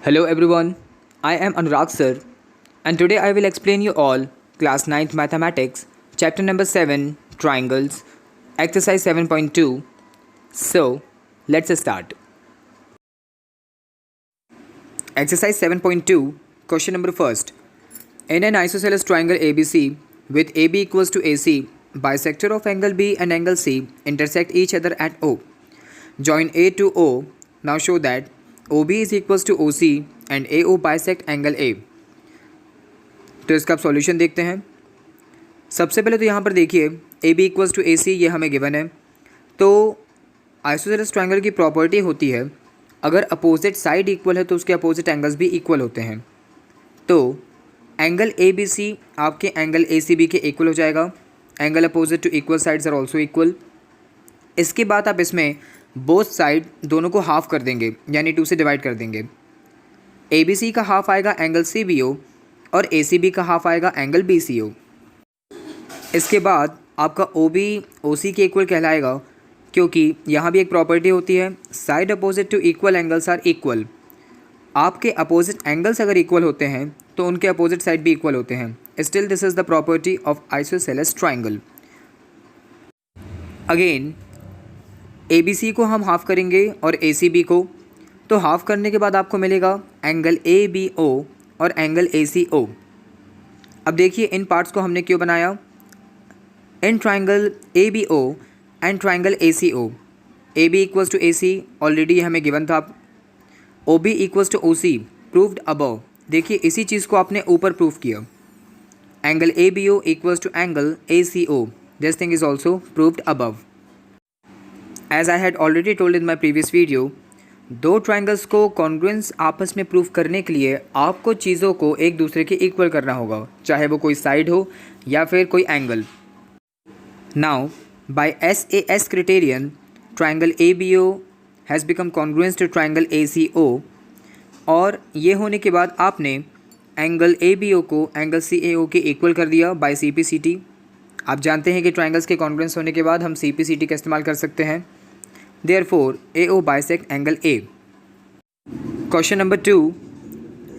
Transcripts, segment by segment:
Hello everyone, I am Anurag sir and today I will explain you all class 9th mathematics chapter number 7 triangles exercise 7.2. So let's start. Exercise 7.2 question number first. In an isosceles triangle ABC with AB equals to AC, bisector of angle B and angle C intersect each other at O. Join A to O. Now show that OB is equals to OC and AO bisect angle A. तो इसका solution देखते हैं. सबसे पहले तो यहाँ पर देखिए AB इक्वल्स टू AC ये हमें गिवन है. तो आइसोसेलेस ट्रायंगल की प्रॉपर्टी होती है अगर अपोजिट साइड इक्वल है तो उसके अपोजिट एंगल्स भी इक्वल होते हैं. तो एंगल ABC आपके एंगल ACB के इक्वल हो जाएगा. Angle opposite to equal sides are also equal. इसके बाद आप इसमें बोथ साइड दोनों को हाफ कर देंगे यानी 2 से डिवाइड कर देंगे. ABC का हाफ आएगा एंगल CBO और ACB का हाफ आएगा एंगल BCO. इसके बाद आपका OB OC के इक्वल कहलाएगा क्योंकि यहाँ भी एक प्रॉपर्टी होती है side opposite to equal angles are equal. आपके अपोजिट एंगल्स अगर इक्वल होते हैं तो उनके अपोजिट साइड भी इक्वल होते हैं. Still this is the property of isosceles triangle. Again ABC को हम हाफ करेंगे और ACB को. तो हाफ करने के बाद आपको मिलेगा एंगल ABO और एंगल ACO. अब देखिए इन पार्ट्स को हमने क्यों बनाया. In triangle ABO and triangle ACO AB equals to AC already हमें गिवन था. OB equals to OC proved above. देखिए इसी चीज़ को आपने ऊपर प्रूव किया. Angle ABO equals to angle ACO this thing is also proved above. As I had already told in my previous video, दो ट्राइंगल्स को कॉन्ग्रुएंस आपस में प्रूव करने के लिए आपको चीज़ों को एक दूसरे के इक्वल करना होगा चाहे वो कोई साइड हो या फिर कोई angle. Now by SAS criterion triangle ABO has become congruence to triangle ACO. और ये होने के बाद आपने एंगल ABO को एंगल CAO के इक्वल कर दिया बाय CPCT. आप जानते हैं कि ट्राइंगल्स के कॉन्ग्रुएंस होने के बाद हम CPCT का इस्तेमाल कर सकते हैं. Therefore, AO bisect angle A. Question number 2.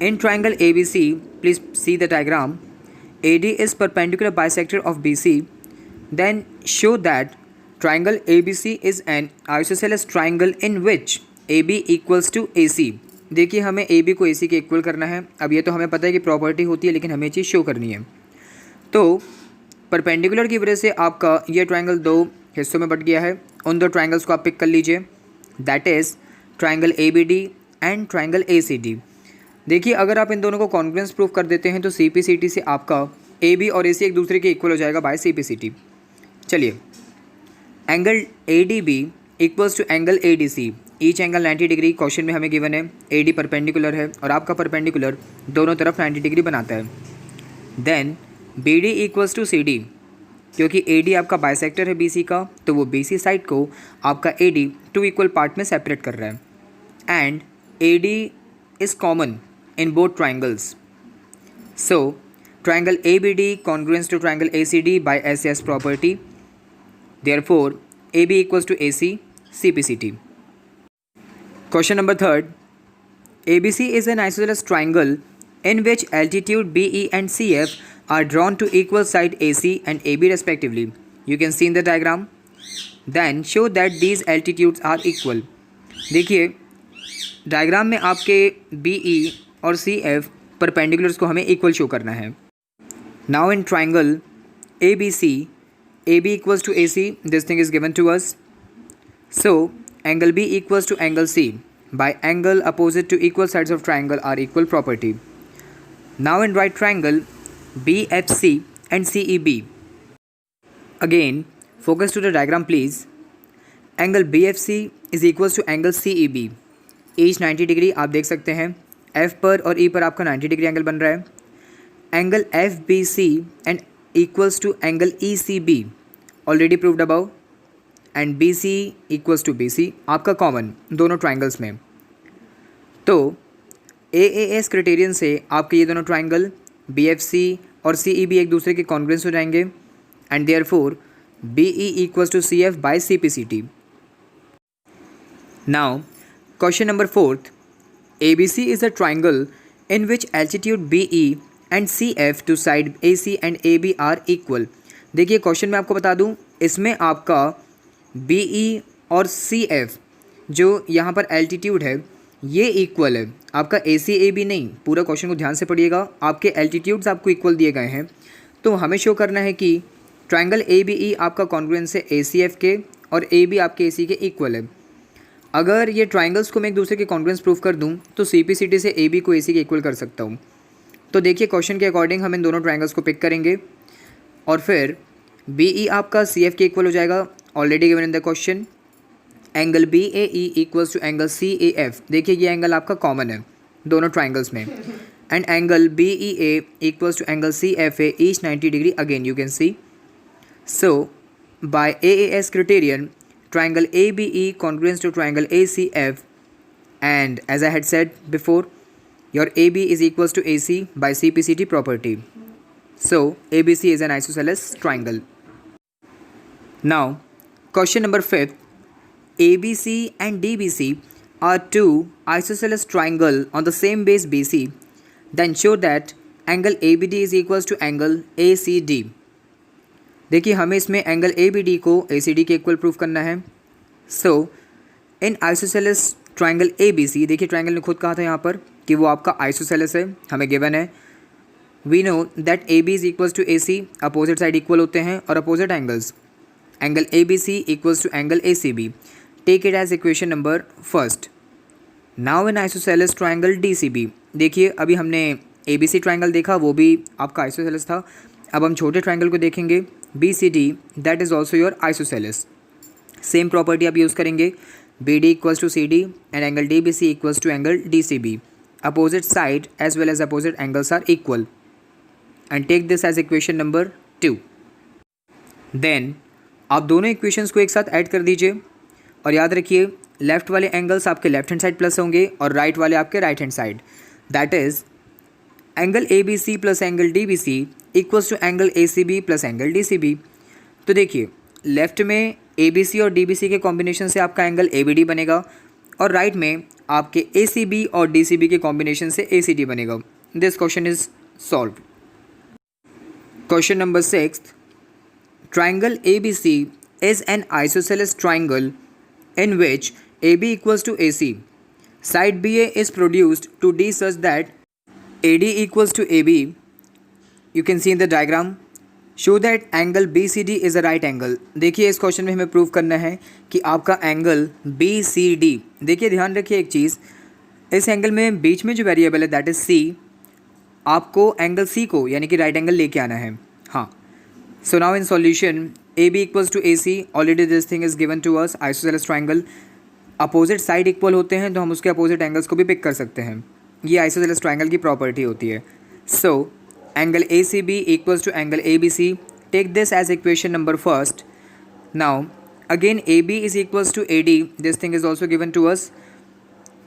In triangle ABC, please see the diagram. AD is perpendicular bisector of BC. Then show that triangle ABC is an isosceles triangle in which AB equals to AC. देखिए हमें AB को AC के equal करना है. अब ये तो हमें पता है कि प्रॉपर्टी होती है लेकिन हमें चीज़ शो करनी है. तो परपेंडिकुलर की वजह से आपका ये ट्राइंगल दो हिस्सों में बट गया है. उन दो ट्राइंगल्स को आप पिक कर लीजिए. That is triangle ABD and triangle ACD. देखिए अगर आप इन दोनों को कॉन्ग्रुएंस प्रूफ कर देते हैं तो CPCT से आपका AB और AC एक दूसरे के इक्वल हो जाएगा बाय CPCT. चलिए angle ADB equals to angle ADC. Each angle 90 degree question में हमें गिवन है. AD परपेंडिकुलर है और आपका परपेंडिकुलर दोनों तरफ 90 डिग्री बनाता है. Then BD equals to CD. क्योंकि AD आपका बाइसेक्टर है BC का तो वो BC साइड को आपका AD 2 इक्वल पार्ट में सेपरेट कर रहा है. And AD is common in both triangles. So triangle ABD congruence to triangle ACD by SAS property. Therefore AB equals to AC CPCT. Question number third. ABC is an isosceles triangle in which altitude BE and CF are drawn to equal side AC and AB respectively. You can see in the diagram. Then show that these altitudes are equal. देखिए diagram में आपके BE और CF perpendiculars को हमें equal show करना है. Now in triangle ABC, AB equals to AC. This thing is given to us. So angle B equals to angle C. By angle opposite to equal sides of triangle are equal property. Now in right triangle BFC and CEB. Again focus to the diagram please. Angle BFC is equals to angle CEB. Each 90 degree आप देख सकते हैं. F पर और E पर आपका 90 degree angle बन रहा है. Angle FBC and equals to angle ECB already proved above. And BC equals to BC आपका कॉमन दोनों ट्राइंगल्स में. तो AAS क्राइटेरियन से आपके ये दोनों ट्राइंगल BFC और CEB एक दूसरे के कॉन्ग्रुएंस हो जाएंगे. And therefore BE equals to CF by CPCT. Now question number fourth. ABC is a triangle in which altitude BE and CF to side AC and AB are equal। देखिए question मैं आपको बता दूं, इसमें आपका BE और CF जो यहाँ पर एल्टीट्यूड है ये इक्वल है, आपका AC AB नहीं। पूरा क्वेश्चन को ध्यान से पढ़िएगा, आपके एल्टीट्यूड्स आपको इक्वल दिए गए हैं, तो हमें शो करना है कि ट्राइंगल ABE आपका कॉन्ग्रुएंस है ACF के और AB आपके AC के इक्वल है। अगर ये ट्राइंगल्स को मैं एक दूसरे के कॉन्ग्रुएंस प्रूफ कर दूं तो CPCT से AB को AC के इक्वल कर सकता हूं। तो देखिए क्वेश्चन के अकॉर्डिंग हम इन दोनों ट्राइंगल्स को पिक करेंगे और फिर BE आपका CF के इक्वल हो जाएगा, already given in the question. Angle BAE equals to angle CAF, देखिए ये एंगल आपका कॉमन है दोनों ट्राइंगल्स में। And angle BEA equals to angle CFA each 90 degree, again you can see. So by AAS criterion, triangle ABE congruent to triangle ACF, and as I had said before, your AB is equals to AC by CPCT property. So ABC is an isosceles triangle. Now question number 5, ABC and DBC are two isosceles triangle on the same base BC, then show that angle ABD is equals to angle ACD। देखिए हमें इसमें angle ABD को ACD के equal proof करना है। सो इन isosceles triangle ABC, देखिए triangle ने खुद कहा था यहाँ पर कि वो आपका आइसोसेलेस है, हमें गिवन है। We know that AB is equals to AC, opposite side equal होते हैं और opposite angles. Angle ABC equals to angle ACB, take it as equation number first. Now in isosceles triangle DCB, देखिए अभी हमने ABC triangle देखा, वो भी आपका आइसोसेलेस था। अब हम छोटे ट्राइंगल को देखेंगे BCD, that is also your isosceles. Same property आप यूज़ करेंगे, BD equals to CD and angle DBC equals to angle DCB, opposite side as well as opposite angles are equal, and take this as equation number 2। Then आप दोनों equations को एक साथ add कर दीजिए और याद रखिए लेफ्ट वाले एंगल्स आपके लेफ्ट हैंड साइड प्लस होंगे और राइट वाले आपके right hand side. That is angle ABC plus angle DBC equals to angle ACB plus angle DCB। तो देखिए लेफ्ट में ABC और DBC के कॉम्बिनेशन से आपका एंगल ABD बनेगा और राइट में आपके ACB और DCB के कॉम्बिनेशन से ACD बनेगा। This question is solve. Question number 6, triangle ABC is an isosceles triangle in which AB equals to AC. Side BA is produced to D such that AD equals to AB. You can see in the diagram. Show that angle BCD is a right angle. देखिए इस question में हमें prove करना है कि आपका angle BCD, देखिए ध्यान रखिए एक चीज़, इस एंगल में बीच में जो वेरिएबल है दैट इज C, आपको एंगल C को यानी कि राइट एंगल लेके आना है। हाँ, so now in solution AB equals to AC, already this thing is given to us, isosceles triangle. Opposite side equal होते हैं तो हम उसके अपोजिट एंगल्स को भी पिक कर सकते हैं, ये आइसोसेलेस ट्राइंगल की प्रॉपर्टी होती है। सो angle ACB equals to angle ABC, take this as equation number first. Now again AB is equals to AD, this thing is also given to us,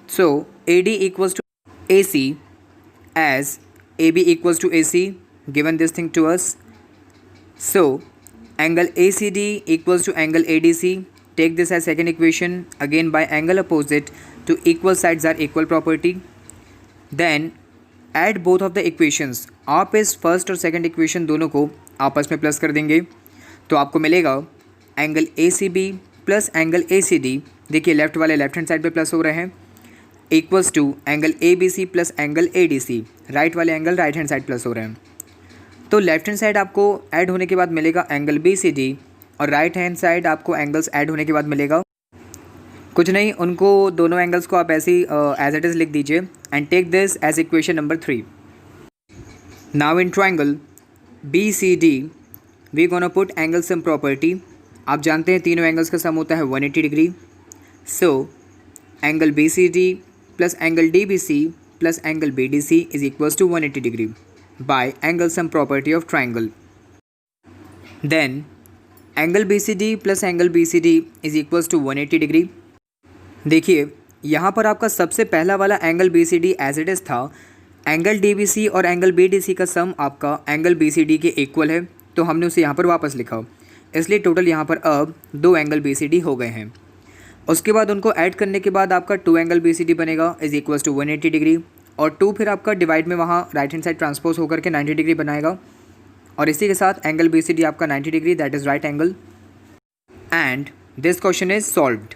so AD equals to AC as AB equals to AC, given this thing to us. So angle ACD equals to angle ADC, take this as second equation, again by angle opposite to equal sides are equal property. Then add both of the equations, आप इस first और second equation दोनों को आपस में plus कर देंगे तो आपको मिलेगा angle ACB plus angle ACD, देखिए लेफ्ट वाले लेफ्ट हैंड साइड पे प्लस हो रहे हैं, equals to angle ABC plus angle ADC, right वाले angle right hand side plus हो रहे हैं। तो लेफ्ट हैंड साइड आपको ऐड होने के बाद मिलेगा एंगल BCD और राइट हैंड साइड आपको एंगल्स ऐड होने के बाद मिलेगा कुछ नहीं, उनको दोनों एंगल्स को आप ऐसे ही एज इट इज़ लिख दीजिए and take this as equation number 3। Now in triangle BCD we gonna put angle sum property. आप जानते हैं तीनों एंगल्स का सम होता है 180 degree. So angle BCD plus angle DBC plus angle BDC is equals to 180 degree by angle sum property of triangle. Then angle BCD plus angle BCD is equals to 180 degree. देखिए यहाँ पर आपका सबसे पहला वाला angle BCD as it is था, angle DBC और angle BDC का सम आपका एंगल BCD के इक्वल है, तो हमने उसे यहाँ पर वापस लिखा, इसलिए टोटल यहाँ पर अब 2 एंगल BCD हो गए हैं। उसके बाद उनको ऐड करने के बाद आपका 2 एंगल बी सी डी बनेगा इज इक्वल्स टू 180 डिग्री, और 2 फिर आपका डिवाइड में वहाँ राइट हैंड साइड ट्रांसपोज होकर के 90 डिग्री बनाएगा, और इसी के साथ एंगल बी सी डी आपका 90 degree, that is right angle, and this question is solved.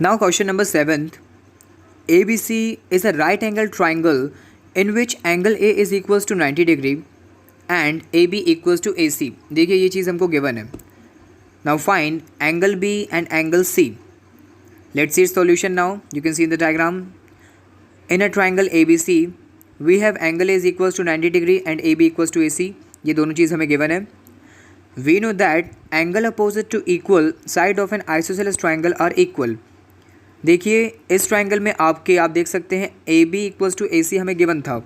Now question number 7th. ABC is a right angle triangle in which angle A is equals to 90 degree and AB equals to AC. देखिए ये चीज़ हमको given है. Now find angle B and angle C. Let's see its solution now. You can see in the diagram. In a triangle ABC, we have angle A is equals to 90 degree and AB equals to AC. ये दोनों चीज़ हमें given है. We know that angle opposite to equal side of an isosceles triangle are equal. देखिए इस triangle में आप देख सकते हैं ए बी इक्वल्स टू ए सी हमें गिवन था.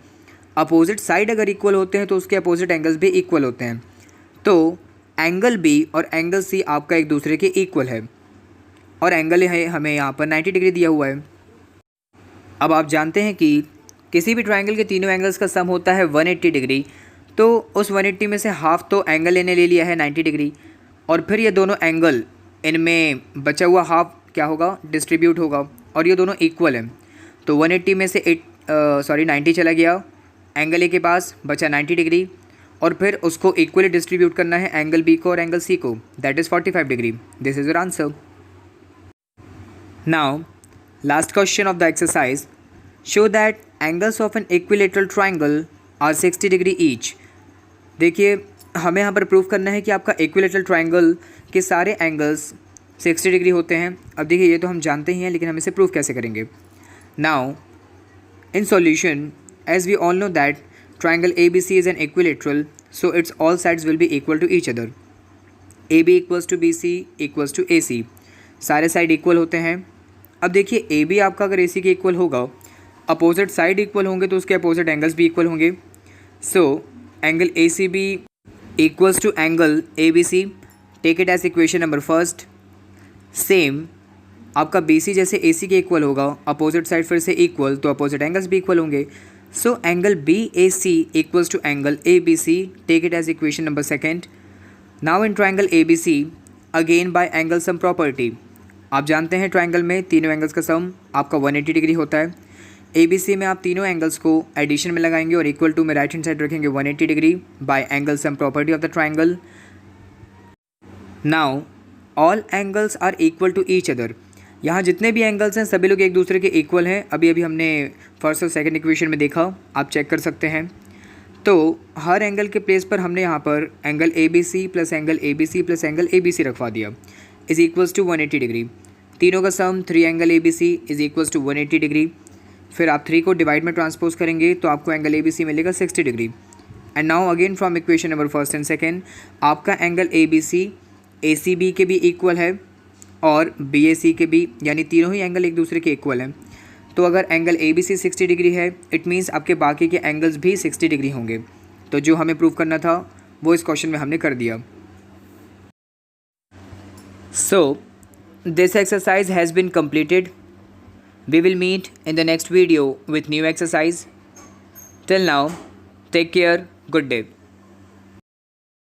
अपोजिट साइड अगर इक्वल होते हैं तो उसके अपोजिट एंगल्स भी इक्वल होते हैं. तो एंगल बी और एंगल सी आपका एक दूसरे के इक्वल है, और एंगल है हमें यहाँ पर 90 डिग्री दिया हुआ है. अब आप जानते हैं कि किसी भी ट्राइंगल के तीनों एंगल्स का सम होता है 180 डिग्री. तो उस 180 में से हाफ तो एंगल ने ले लिया है 90 डिग्री, और फिर ये दोनों एंगल, इनमें बचा हुआ हाफ क्या होगा, डिस्ट्रीब्यूट होगा, और ये दोनों इक्वल हैं. तो 180 में से 90 चला गया एंगल ए के पास, बचा 90 डिग्री, और फिर उसको इक्वली डिस्ट्रीब्यूट करना है एंगल बी को और एंगल सी को, that is 45 degree. This is your answer. Now last question of the exercise. Show that angles of an equilateral triangle are 60 degree each. देखिए हमें यहाँ पर प्रूव करना है कि आपका इक्विलेटरल ट्राइंगल के सारे एंगल्स 60 डिग्री होते हैं. अब देखिए ये तो हम जानते ही हैं, लेकिन हम इसे प्रूव कैसे करेंगे. Now in solution, as we all know that triangle A B C is an equilateral, so its all sides will be equal to each other. A B equals to B C equals to A C, सारे side equal होते हैं. अब देखिए A B आपका अगर ए सी के equal होगा, opposite side equal होंगे तो उसके अपोजिट एंगल्स भी इक्वल होंगे. So angle A C B equals to angle A B C. Take it as equation number first. Same आपका बी सी जैसे ए सी के इक्वल होगा, अपोजिट साइड फिर से इक्वल, तो अपोजिट एंगल्स भी इक्वल होंगे. So angle B A C equals to angle A B C. Take it as equation number second. Now in triangle A B C, again by angle sum property. आप जानते हैं triangle में तीनों angles का सम आपका 180 degree होता है. ए B सी में आप तीनों एंगल्स को एडिशन में लगाएंगे और इक्वल टू में राइट हैंड साइड रखेंगे 180 degree by angle sum property of the triangle. Now all angles are equal to each other. यहाँ जितने भी एंगल्स हैं सभी लोग एक दूसरे के इक्वल हैं. अभी हमने फर्स्ट और सेकंड इक्वेशन में देखा, आप चेक कर सकते हैं. तो हर एंगल के प्लेस पर हमने यहाँ पर angle A B C plus angle A B C plus angle A B C रखवा दिया, इज़ इक्वल्स टू 180 डिग्री. तीनों का sum 3 angle A B C is equals to 180 degree. फिर आप 3 को डिवाइड में ट्रांसपोज करेंगे तो आपको एंगल ए बी सी मिलेगा 60 degree. And now again from equation number first and second, आपका angle A B C A C B के भी इक्वल है और बी ए सी के भी, यानी तीनों ही एंगल एक दूसरे के इक्वल हैं. तो अगर angle A B C 60 degree है, इट मीन्स आपके बाकी के एंगल्स भी 60 डिग्री होंगे. तो जो हमें प्रूव करना था वो इस क्वेश्चन में हमने कर दिया. So this exercise has been completed. We will meet in the next video with new exercise. Till now, take care. Good day.